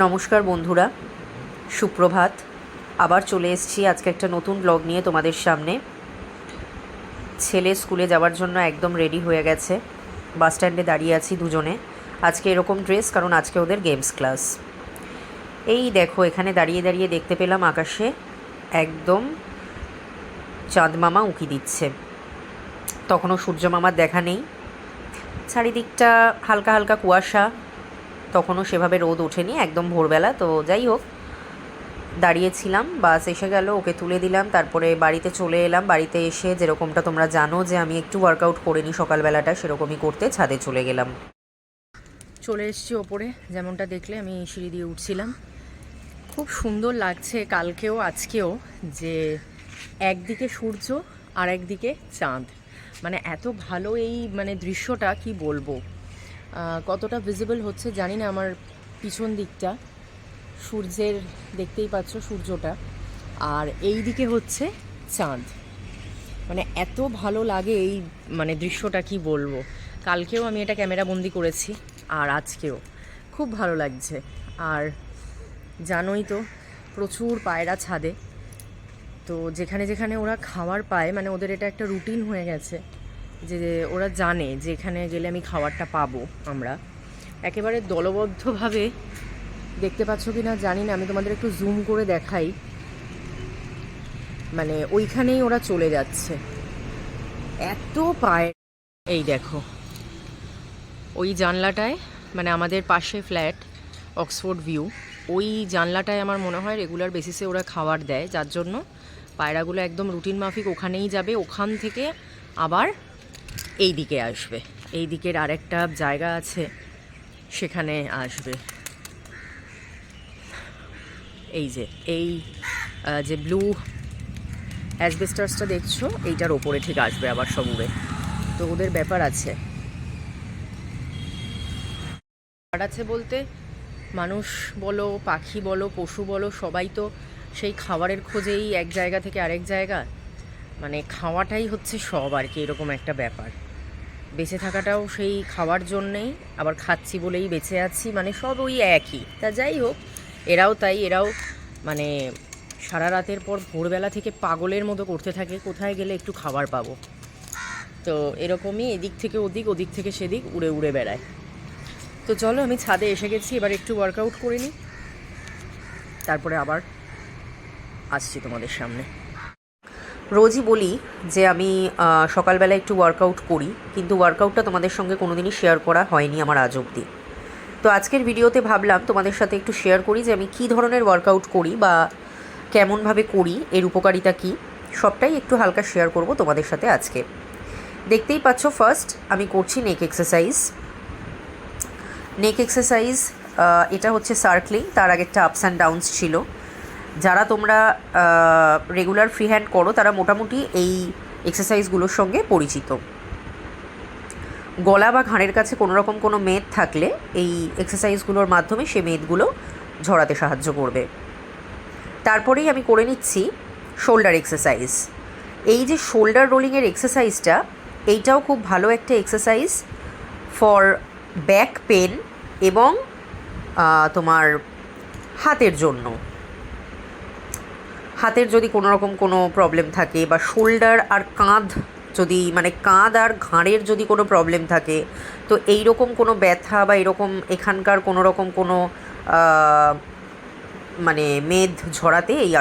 নমস্কার বন্ধুরা, সুপ্রভাত। আবার চলে এসেছি আজকে একটা নতুন ব্লগ নিয়ে তোমাদের সামনে। ছেলে স্কুলে যাওয়ার জন্য একদম রেডি হয়ে গেছে। বাস স্ট্যান্ডে দাঁড়িয়ে আছি দুজনে। আজকে এরকম ড্রেস, কারণ আজকে ওদের গেমস ক্লাস। এই দেখো, এখানে দাঁড়িয়ে দাঁড়িয়ে দেখতে পেলাম আকাশে একদম চাঁদ মামা উঁকি দিচ্ছে। তখনও সূর্য মামার দেখা নেই, চারিদিকটা হালকা হালকা কুয়াশা, তখনও সেভাবে রোদ ওঠেনি, একদম ভোরবেলা। তো যাই হোক, দাঁড়িয়েছিলাম, বাস এসে গেল, ওকে তুলে দিলাম, তারপরে বাড়িতে চলে এলাম। বাড়িতে এসে যেরকমটা তোমরা জানো যে আমি একটু ওয়ার্কআউট করে নিই সকালবেলাটা, সেরকমই করতে ছাদে চলে গেলাম। চলে এসেছি ওপরে, যেমনটা দেখলে আমি সিঁড়ি দিয়ে উঠছিলাম। খুব সুন্দর লাগছে কালকেও আজকেও, যে একদিকে সূর্য আর একদিকে চাঁদ। মানে এত ভালো এই দৃশ্যটা, কি বলবো। কতটা ভিজিবল হচ্ছে জানি না, আমার পিছন দিকটা সূর্যের, দেখতেই পাচ্ছ সূর্যটা, আর এই দিকে হচ্ছে চাঁদ। এত ভালো লাগে এই দৃশ্যটা, কি বলবো। কালকেও আমি এটা ক্যামেরা বন্দি করেছি, আর আজকেও খুব ভালো লাগছে। আর জানোই তো, প্রচুর পায়রা ছাদে। তো যেখানে যেখানে ওরা খাবার পায়, ওদের এটা একটা রুটিন হয়ে গেছে, যে ওরা জানে যে এখানে গেলে আমি খাবারটা পাবো। আমরা একেবারে দলবদ্ধভাবে, দেখতে পাচ্ছ কি না জানি না, আমি তোমাদের একটু জুম করে দেখাই। ওইখানেই ওরা চলে যাচ্ছে, এত পায়। এই দেখো, ওই জানলাটায়, আমাদের পাশে ফ্ল্যাট অক্সফোর্ড ভিউ, ওই জানলাটায় আমার মনে হয় রেগুলার বেসিসে ওরা খাবার দেয়, যার জন্য পায়রাগুলো একদম রুটিন মাফিক ওখানেই যাবে, ওখান থেকে আবার এই দিকে আসবে। এই দিকের আরেকটা জায়গা আছে, সেখানে আসবে। এই যে ব্লু অ্যাসবেস্টাসটা দেখছো, এইটার ওপরে ঠিক আসবে আবার সব উড়ে। তো ওদের ব্যাপার আছে। আছে বলতে, মানুষ বলো, পাখি বলো, পশু বলো, সবাই তো সেই খাবারের খোঁজেই এক জায়গা থেকে আরেক জায়গা। খাওয়াটাই হচ্ছে সব আর কি, এরকম একটা ব্যাপার। বেঁচে থাকাটাও সেই খাওয়ার জন্যেই, আবার খাচ্ছি বলেই বেঁচে আছি, সব ওই একই। তা যাই হোক, এরাও তাই, এরাও সারা রাতের পর ভোরবেলা থেকে পাগলের মতো করতে থাকে, কোথায় গেলে একটু খাবার পাবো। তো এরকমই এদিক থেকে ওদিক, ওদিক থেকে সেদিক উড়ে উড়ে বেড়ায়। তো চলো, আমি ছাদে এসে গেছি, এবার একটু ওয়ার্কআউট করে নিই, তারপরে আবার আসছি তোমাদের সামনে। রোজই বলি যে আমি সকালবেলা একটু ওয়ার্কআউট করি, কিন্তু ওয়ার্কআউটটা তোমাদের সঙ্গে কোনোদিনই শেয়ার করা হয়নি আমার আজ অবধি। তো আজকের ভিডিওতে ভাবলাম তোমাদের সাথে একটু শেয়ার করি যে আমি কী ধরনের ওয়ার্কআউট করি বা কেমনভাবে করি, এর উপকারিতা কী, সবটাই একটু হালকা শেয়ার করব তোমাদের সাথে আজকে। দেখতেই পাচ্ছ, ফার্স্ট আমি করছি নেক এক্সারসাইজ। নেক এক্সারসাইজ, এটা হচ্ছে সার্কলিং, তার আগেরটা আপস অ্যান্ড ডাউনস ছিল। যারা তোমরা রেগুলার ফ্রি হ্যান্ড করো, তারা মোটামুটি এই এক্সারসাইজগুলোর সঙ্গে পরিচিত। গলা বা ঘাড়ের কাছে কোনোরকম কোনো মেদ থাকলে এই এক্সারসাইজগুলোর মাধ্যমে সে মেদগুলো ঝরাতে সাহায্য করবে। তারপরেই আমি করে নিচ্ছি শোল্ডার এক্সারসাইজ। এই যে শোল্ডার রোলিংয়ের এক্সারসাইজটা, এইটাও খুব ভালো একটা এক্সারসাইজ ফর ব্যাক পেন এবং তোমার হাতের জন্য। হাতের যদি কোনো রকম কোনো প্রবলেম থাকে, বা শোল্ডার আর কাঁধ যদি, কাঁধ আর ঘাড়ের যদি কোনো প্রবলেম থাকে, তো এই রকম কোনো ব্যথা বা এরকম এখানকার কোনো রকম কোনো মেদ ঝরাতে এই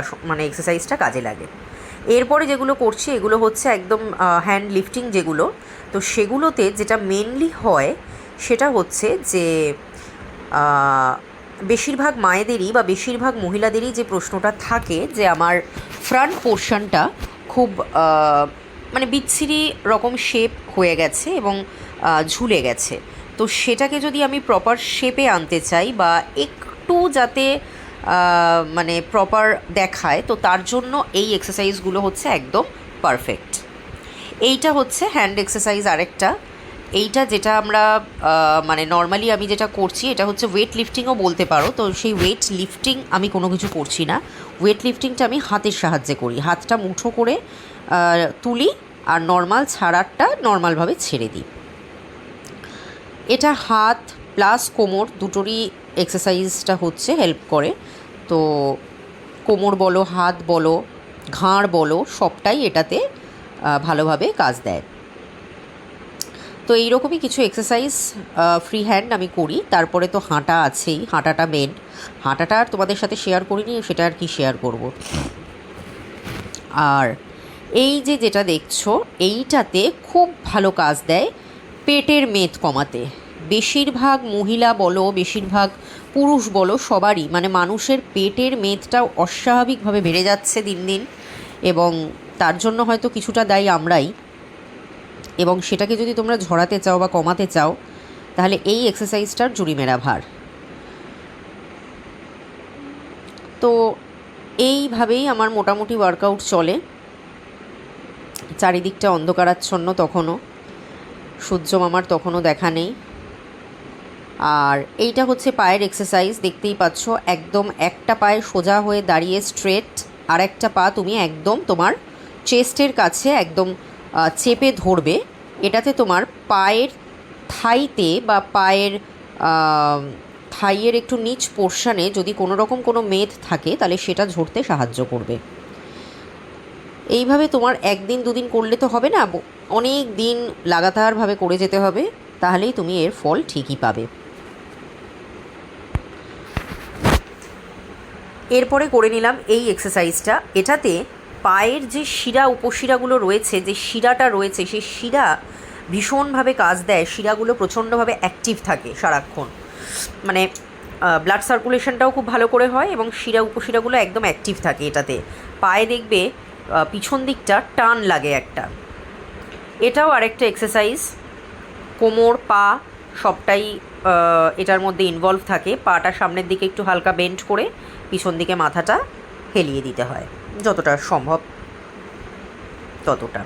এক্সারসাইজটা কাজে লাগে। এরপরে যেগুলো করছি, এগুলো হচ্ছে একদম হ্যান্ড লিফটিং যেগুলো। তো সেগুলোতে যেটা মেনলি হয় সেটা হচ্ছে যে বেশিরভাগ মায়েদেরই বা বেশিরভাগ মহিলাদেরই যে প্রশ্নটা থাকে, যে আমার ফ্রন্ট পোর্শনটা খুব বিচ্ছিরি রকম শেপ হয়ে গেছে এবং ঝুলে গেছে। তো সেটাকে যদি আমি প্রপার শেপে আনতে চাই, বা একটু যাতে প্রপার দেখায়, তো তার জন্য এই এক্সারসাইজগুলো হচ্ছে একদম পারফেক্ট। এইটা হচ্ছে হ্যান্ড এক্সারসাইজ আরেকটা। এইটা যেটা আমরা নর্মালি আমি যেটা করছি, এটা হচ্ছে ওয়েট লিফটিংও বলতে পারো। তো সেই ওয়েট লিফটিং আমি কোনো কিছু করছি না, ওয়েট লিফটিংটা আমি হাতের সাহায্যে করি। হাতটা মুঠো করে তুলি, আর নর্মাল ছাড়ারটা নর্মালভাবে ছেড়ে দিই। এটা হাত প্লাস কোমর দুটোরই এক্সারসাইজটা হচ্ছে হেল্প করে। তো কোমর বলো, হাত বলো, ঘাড় বলো, সবটাই এটাতে ভালোভাবে কাজ দেয়। তো এইরকমই কিছু এক্সারসাইজ ফ্রি হ্যান্ড আমি করি। তারপরে তো হাঁটা আছেই, হাঁটাটা মেন। হাঁটাটা আর তোমাদের সাথে শেয়ার করিনি, সেটা আর কি শেয়ার করব। আর এই যে যেটা দেখছো, এইটাতে খুব ভালো কাজ দেয় পেটের মেদ কমাতে। বেশিরভাগ মহিলা বলো, বেশিরভাগ পুরুষ বলো, সবারই মানে মানুষের পেটের মেদটাও অস্বাভাবিকভাবে বেড়ে যাচ্ছে দিন দিন, এবং তার জন্য হয়তো কিছুটা দায়ী আমরাই। এবং সেটাকে যদি তোমরা ঝরাতে চাও বা কমাতে চাও, তাহলে এই এক্সারসাইজটার জুড়িমেরা ভার। তো এইভাবেই আমার মোটামুটি ওয়ার্কআউট চলে। চারিদিকটা অন্ধকারাচ্ছন্ন, তখনও সূর্য মামার তখনও দেখা নেই। আর এইটা হচ্ছে পায়ের এক্সারসাইজ, দেখতেই পাচ্ছ। একদম একটা পায়ে সোজা হয়ে দাঁড়িয়ে স্ট্রেট, আর একটা পা তুমি একদম তোমার চেস্টের কাছে একদম চেপে ধরবে। এটাতে তোমার পায়ের থাইতে বা পায়ের থাইয়ের একটু নিচ পোর্শনে যদি কোনো রকম কোনো মেদ থাকে, তাহলে সেটা ঝরতে সাহায্য করবে। এইভাবে তোমার একদিন দুদিন করলে তো হবে না, অনেক দিন লাগাতারভাবে করে যেতে হবে, তাহলেই তুমি এর ফল ঠিকই পাবে। এরপরে করে নিলাম এই এক্সারসাইজটা। এটাতে পায়ের যে শিরা উপশিরাগুলো রয়েছে, যে শিরাটা রয়েছে, সেই শিরা ভীষণভাবে কাজ দেয়। শিরাগুলো প্রচণ্ডভাবে অ্যাক্টিভ থাকে সারাক্ষণ, মানে ব্লাড সার্কুলেশনটাও খুব ভালো করে হয় এবং শিরা উপশিরাগুলো একদম অ্যাক্টিভ থাকে এটাতে। পায়ে দেখবে পিছন দিকটা টান লাগে একটা। এটাও আরেকটা এক্সারসাইজ। কোমর, পা সবটাই এটার মধ্যে ইনভলভ থাকে। পাটা সামনের দিকে একটু হালকা বেন্ড করে পিছন দিকে মাথাটা হেলিয়ে দিতে হয়, যতটা সম্ভব ততটা।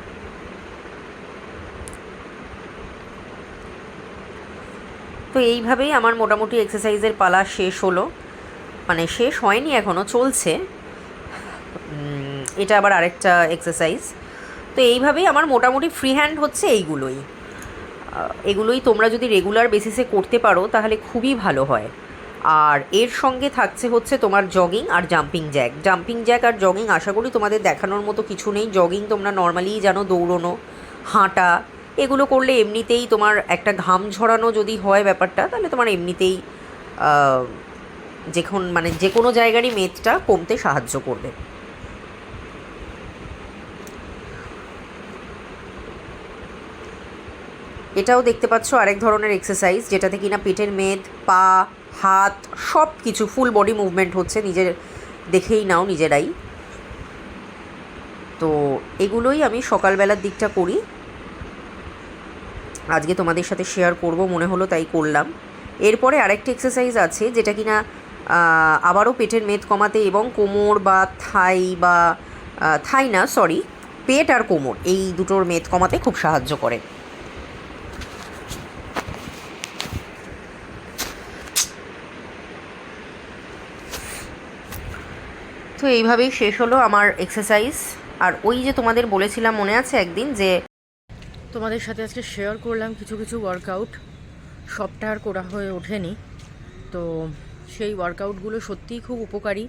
তো এইভাবেই আমার মোটামুটি এক্সারসাইজের পালা শেষ হলো, মানে শেষ হয়নি এখনও, চলছে। এটা আবার আরেকটা এক্সারসাইজ। তো এইভাবেই আমার মোটামুটি ফ্রি হ্যান্ড হচ্ছে এগুলোই তোমরা যদি রেগুলার বেসিসে করতে পারো তাহলে খুবই ভালো হয়। আর এর সঙ্গে থাকছে হচ্ছে তোমার জগিং আর জাম্পিং জ্যাক আর জগিং আশা করি তোমাদের দেখানোর মতো কিছু নেই। জগিং তোমরা নর্মালিই জানো, দৌড়নো, হাঁটা, এগুলো করলে এমনিতেই তোমার একটা ঘাম ঝরানো যদি হয় ব্যাপারটা, তাহলে তোমার এমনিতেই মানে যে কোনো জায়গারই মেদটা কমতে সাহায্য করবে। এটাও দেখতে পাচ্ছ আরেক ধরনের এক্সারসাইজ, যেটাতে কিনা পেটের মেদ, পা, হাত সব কিছু ফুল বডি মুভমেন্ট হচ্ছে। নিজের দেখেই নাও নিজেরাই। তো এগুলোই আমি সকালবেলার দিকটা করি। আজকে তোমাদের সাথে শেয়ার করব মনে হলো, তাই করলাম। এরপরে আরেকটা এক্সারসাইজ আছে, যেটা কিনা আবারও পেটের মেদ কমাতে এবং কোমর বা থাই না সরি, পেট আর কোমর এই দুটোর মেদ কমাতে খুব সাহায্য করে। তো এইভাবেই শেষ হলো আমার এক্সারসাইজ। আর ওই যে তোমাদের বলেছিলাম মনে আছে একদিন, যে তোমাদের সাথে আজকে শেয়ার করলাম কিছু কিছু ওয়ার্কআউট, সবটা আর করা হয়ে ওঠেনি। তো সেই ওয়ার্কআউটগুলো সত্যিই খুব উপকারী,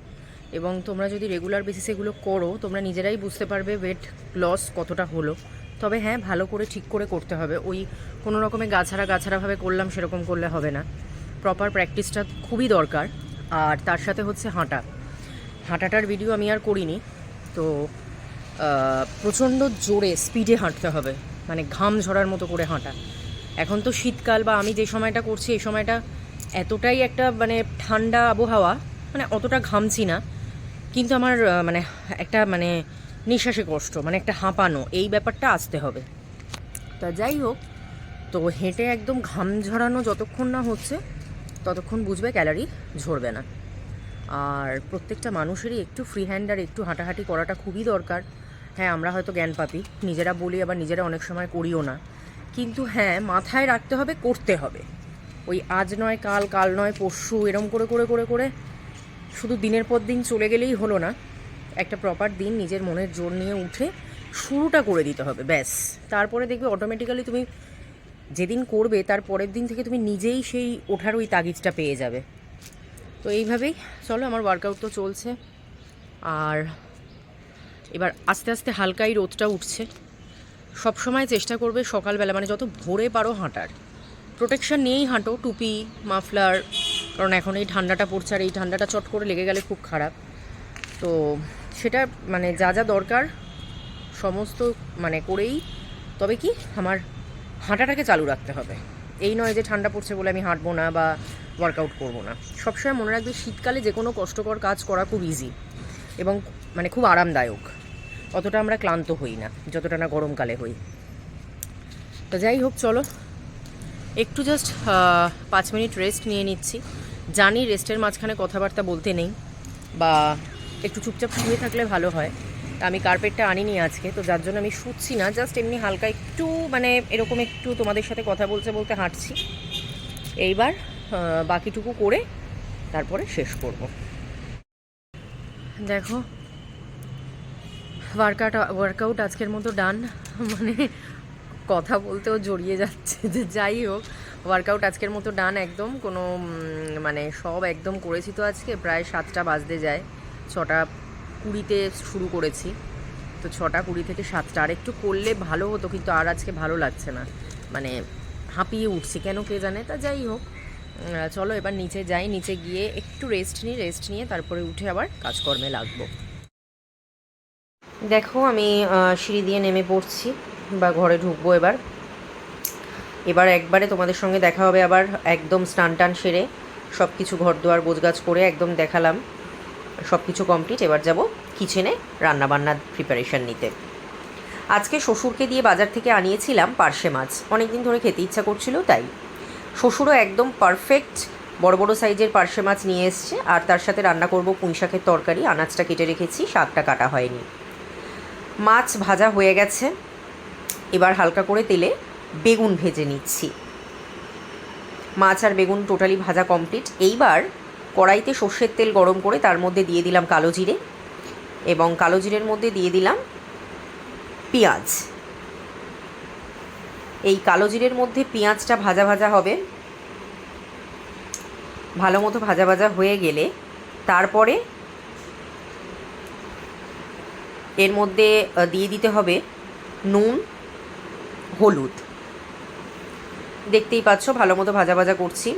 এবং তোমরা যদি রেগুলার বেসিসে এগুলো করো, তোমরা নিজেরাই বুঝতে পারবে ওয়েট লস কতটা হলো। তবে হ্যাঁ, ভালো করে ঠিক করে করতে হবে। ওই কোনো রকমে গাছাড়াভাবে করলাম সেরকম করলে হবে না। প্রপার প্র্যাকটিসটা খুবই দরকার। আর তার সাথে হচ্ছে হাঁটাটার ভিডিও আমি আর করিনি। তো প্রচণ্ড জোরে স্পিডে হাঁটতে হবে, মানে ঘাম ঝরার মতো করে হাঁটা। এখন তো শীতকাল, বা আমি যে সময়টা করছি এই সময়টা এতটাই একটা মানে ঠান্ডা আবহাওয়া, মানে অতটা ঘামছি না, কিন্তু আমার মানে একটা মানে নিঃশ্বাসে কষ্ট, মানে একটা হাঁপানো, এই ব্যাপারটা আসতে হবে। তা যাই হোক, তো হেঁটে একদম ঘাম ঝরানো যতক্ষণ না হচ্ছে ততক্ষণ বুঝবে ক্যালোরি ঝরবে না। আর প্রত্যেকটা মানুষেরই একটু ফ্রি হ্যান্ড আর একটু হাঁটাহাঁটি করাটা খুবই দরকার। হ্যাঁ, আমরা হয়তো জ্ঞান পাপি, নিজেরা বলি, আবার নিজেরা অনেক সময় করিও না। কিন্তু হ্যাঁ, মাথায় রাখতে হবে, করতে হবে। ওই আজ নয় কাল, কাল নয় পরশু, এরম করে করে করে করে শুধু দিনের পর দিন চলে গেলেই হলো না। একটা প্রপার দিন নিজের মনের জোর নিয়ে উঠে শুরুটা করে দিতে হবে, ব্যাস। তারপরে দেখবে অটোমেটিক্যালি তুমি যেদিন করবে তার পরের দিন থেকে তুমি নিজেই সেই ওঠার ওই তাগিদটা পেয়ে যাবে। তো এইভাবেই চলো, আমার ওয়ার্কআউট তো চলছে। আর এবার আস্তে আস্তে হালকাই রোদটা উঠছে। সব সময় চেষ্টা করবে সকালবেলা, মানে যত ভোরে পারো হাঁটার। প্রোটেকশান নিয়েই হাঁটো, টুপি, মাফলার, কারণ এখন এই ঠান্ডাটা পড়ছে, আর এই ঠান্ডাটা চট করে লেগে গেলে খুব খারাপ। তো সেটা মানে যা যা দরকার সমস্ত মানে করেই তবে কি আমার হাঁটাটাকে চালু রাখতে হবে। এই নয় যে ঠান্ডা পড়ছে বলে আমি হাঁটবো না বা ওয়ার্কআউট করবো না। সবসময় মনে রাখবে শীতকালে যে কোনো কষ্টকর কাজ করা খুব ইজি এবং মানে খুব আরামদায়ক। অতটা আমরা ক্লান্ত হই না যতটা না গরমকালে হই। তো যাই হোক, চলো একটু জাস্ট 5 মিনিট রেস্ট নিয়ে নিচ্ছি। জানি রেস্টের মাঝখানে কথাবার্তা বলতে নেই বা একটু চুপচাপ শুয়ে থাকলে ভালো হয়। তা আমি কার্পেটটা আনিনি আজকে, তো যার জন্য আমি শুচ্ছি না, জাস্ট এমনি হালকা একটু মানে এরকম একটু তোমাদের সাথে কথা বলতে বলতে হাঁটছি। এইবার বাকিটুকু করে তারপরে শেষ করব। দেখো ওয়ার্কআউট আজকের মতো ডান। মানে কথা বলতেও জড়িয়ে যাচ্ছে, যে যাই হোক ওয়ার্কআউট আজকের মতো ডান একদম। কোনো মানে সব একদম করেছি। তো আজকে প্রায় 7টা বাজতে যায়, 6টা 20-তে শুরু করেছি, তো 6টা 20 থেকে 7টা। আর একটু করলে ভালো হতো, কিন্তু আর আজকে ভালো লাগছে না, মানে হাঁপিয়ে উঠছি কেন কে জানে। তা যাই হোক, চলো এবার নিচে যাই, নিচে গিয়ে একটু রেস্ট নিয়ে তারপরে উঠে আবার কাজকর্মে লাগবো। দেখো আমি সিঁড়ি দিয়ে নেমে পড়ছি বা ঘরে ঢুকবো এবার। একবারে তোমাদের সঙ্গে দেখা হবে আবার, একদম স্নান টান সেরে সব কিছু ঘর দুয়ার গোছগাছ করে একদম দেখালাম, সব কিছু কমপ্লিট। এবার যাব কিচেনে রান্নাবান্নার প্রিপারেশান নিতে। আজকে শ্বশুরকে দিয়ে বাজার থেকে আনিয়েছিলাম পার্শে মাছ, অনেক দিন ধরে খেতে ইচ্ছা করছিল, তাই শ্বশুরও একদম পারফেক্ট বড় বড় সাইজের পার্শে মাছ নিয়ে এসছে। আর তার সাথে রান্না করব পুঁই শাকের তরকারি। আনাজটা কেটে রেখেছি, শাকটা কাটা হয়নি। মাছ ভাজা হয়ে গেছে, এবার হালকা করে তেলে বেগুন ভেজে নিচ্ছি। মাছ আর বেগুন টোটালি ভাজা কমপ্লিট। এইবার কড়াইতে সর্ষের তেল গরম করে তার মধ্যে দিয়ে দিলাম কালো জিরে, এবং কালো জিরের মধ্যে দিয়ে দিলাম পেঁয়াজ। এই কালো জিরের মধ্যে পেঁয়াজটা ভাজা ভাজা হবে, ভালো মতো ভাজা ভাজা হয়ে গেলে তারপরে এর মধ্যে দিয়ে দিতে হবে নুন, হলুদ। দেখতেই পাচ্ছ ভালো মতো ভাজা ভাজা করছি।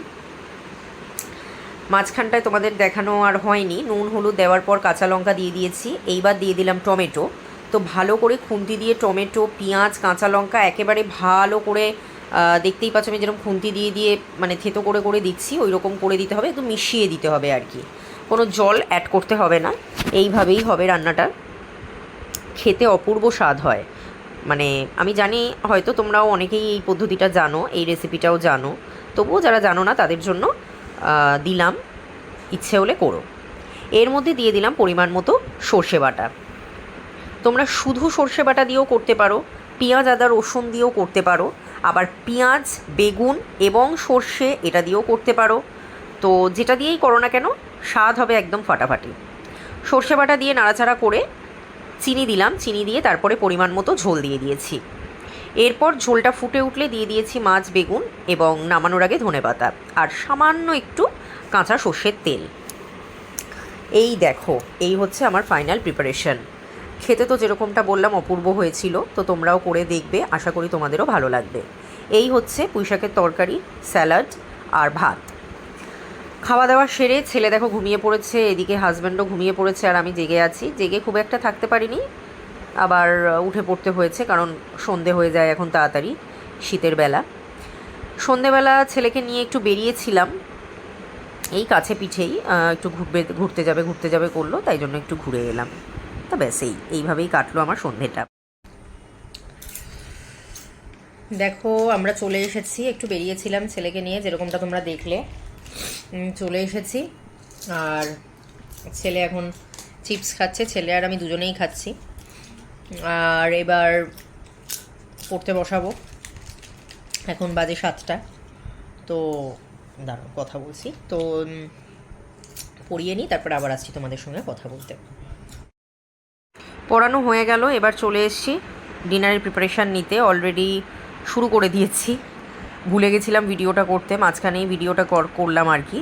মাঝখানটায় তোমাদের দেখানো আর হয়নি, নুন হলুদ দেওয়ার পর কাঁচা লঙ্কা দিয়ে দিয়েছি। এইবার দিয়ে দিলাম টমেটো। তো ভালো করে খুন্তি দিয়ে টমেটো, পেঁয়াজ, কাঁচা লঙ্কা একেবারে ভালো করে দেখতেই পাচ্ছ আমি যেরকম খুন্তি দিয়ে দিয়ে মানে থেতো করে করে দিচ্ছি, ওই রকম করে দিতে হবে, একটু মিশিয়ে দিতে হবে আর কি, কোনো জল অ্যাড করতে হবে না। এইভাবেই হবে রান্নাটা, খেতে অপূর্ব স্বাদ হয়। মানে আমি জানি হয়তো তোমরাও অনেকেই এই পদ্ধতিটা জানো, এই রেসিপিটাও জানো, তবুও যারা জানো না তাদের জন্য দিলাম, ইচ্ছে হলে করো। এর মধ্যে দিয়ে দিলাম পরিমাণ মতো সর্ষে বাটা। তোমরা শুধু সর্ষে বাটা দিয়েও করতে পারো, পেঁয়াজ আদা রসুন দিয়েও করতে পারো, আবার পেঁয়াজ বেগুন এবং সর্ষে এটা দিয়েও করতে পারো। তো যেটা দিয়েই করো না কেন স্বাদ হবে একদম ফাটাফাটি। সর্ষে বাটা দিয়ে নাড়াচাড়া করে চিনি দিলাম, চিনি দিয়ে তারপরে পরিমাণ মতো ঝোল দিয়ে দিয়েছি। এরপর ঝোলটা ফুটে উঠলে দিয়ে দিয়েছি মাছ বেগুন এবং নামানোর আগে ধনেপাতা আর সামান্য একটু কাঁচা সর্ষের তেল। এই দেখো, এই হচ্ছে আমার ফাইনাল প্রিপারেশন। খেতে তো যেরকমটা বললাম অপূর্ব হয়েছিল, তো তোমরাও করে দেখবে, আশা করি তোমাদেরও ভালো লাগবে। এই হচ্ছে পুঁই শাকের তরকারি, স্যালাড আর ভাত। খাওয়া দাওয়া সেরে ছেলে দেখো ঘুমিয়ে পড়েছে, এদিকে হাজব্যান্ডও ঘুমিয়ে পড়েছে, আর আমি জেগে আছি। জেগে খুব একটা থাকতে পারিনি, আবার উঠে পড়তে হয়েছে, কারণ সন্ধে হয়ে যায় এখন তাড়াতাড়ি শীতের বেলা। সন্ধেবেলা ছেলেকে নিয়ে একটু বেরিয়েছিলাম, এই কাছে পিঠেই, একটু ঘুরতে যাবে করলো, তাই জন্য একটু ঘুরে এলাম। তা ব্যাস এইভাবেই কাটলো আমার সন্ধেটা। দেখো আমরা চলে এসেছি, একটু বেরিয়েছিলাম ছেলেকে নিয়ে, যেরকমটা তোমরা দেখলে চলে এসেছি। আর ছেলে এখন চিপস খাচ্ছে, ছেলে আর আমি দুজনেই খাচ্ছি। আর এবার পড়তে বসাবো, এখন বাজে 7টা। তো দাঁড়াও কথা বলছি, তো পড়িয়ে নিই, তারপর আবার আসছি তোমাদের সঙ্গে কথা বলতে। পড়ানো হয়ে গেল, এবার চলে এসেছি ডিনারের প্রিপারেশান নিতে। অলরেডি শুরু করে দিয়েছি, ভুলে গেছিলাম ভিডিওটা করতে, মাঝখানেই ভিডিওটা করলাম আর কি।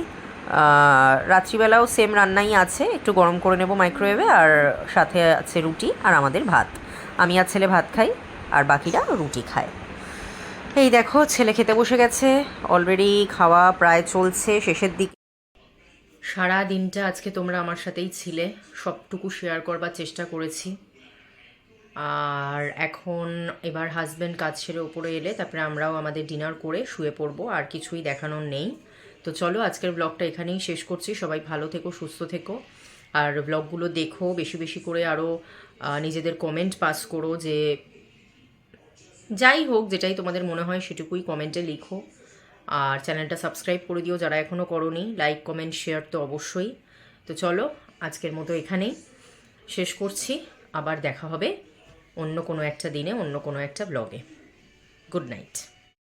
রাত্রিবেলাও সেম রান্নাই আছে, একটু গরম করে নেব মাইক্রোওয়েভে, আর সাথে আছে রুটি আর আমাদের ভাত। আমি আর ছেলে ভাত খাই, আর বাকিরা রুটি খায়। এই দেখো ছেলে খেতে বসে গেছে, অলরেডি খাওয়া প্রায় চলছে শেষের দিকে। সারা দিনটা আজকে তোমরা আমার সাথেই ছিলে, সবটুকু শেয়ার করবার চেষ্টা করেছি। আর এখন এবার হাজব্যান্ড কাজ ছেড়ে ওপরে এলে তারপরে আমরাও আমাদের ডিনার করে শুয়ে পড়বো, আর কিছুই দেখানোর নেই। তো চলো আজকের ব্লগটা এখানেই শেষ করছি। সবাই ভালো থেকো, সুস্থ থেকো, আর ব্লগগুলো দেখো, বেশি বেশি করে আরও নিজেদের কমেন্ট পাস করো, যে যাই হোক যেটাই তোমাদের মনে হয় সেটুকুই কমেন্টে লিখো। আর চ্যানেলটা সাবস্ক্রাইব করে দিও যারা এখনও করোনি, লাইক কমেন্ট শেয়ার তো অবশ্যই। তো চলো আজকের মতো এখানেই শেষ করছি, আবার দেখা হবে অন্য কোনো একটা দিনে, অন্য কোনো একটা ব্লগে। Good night.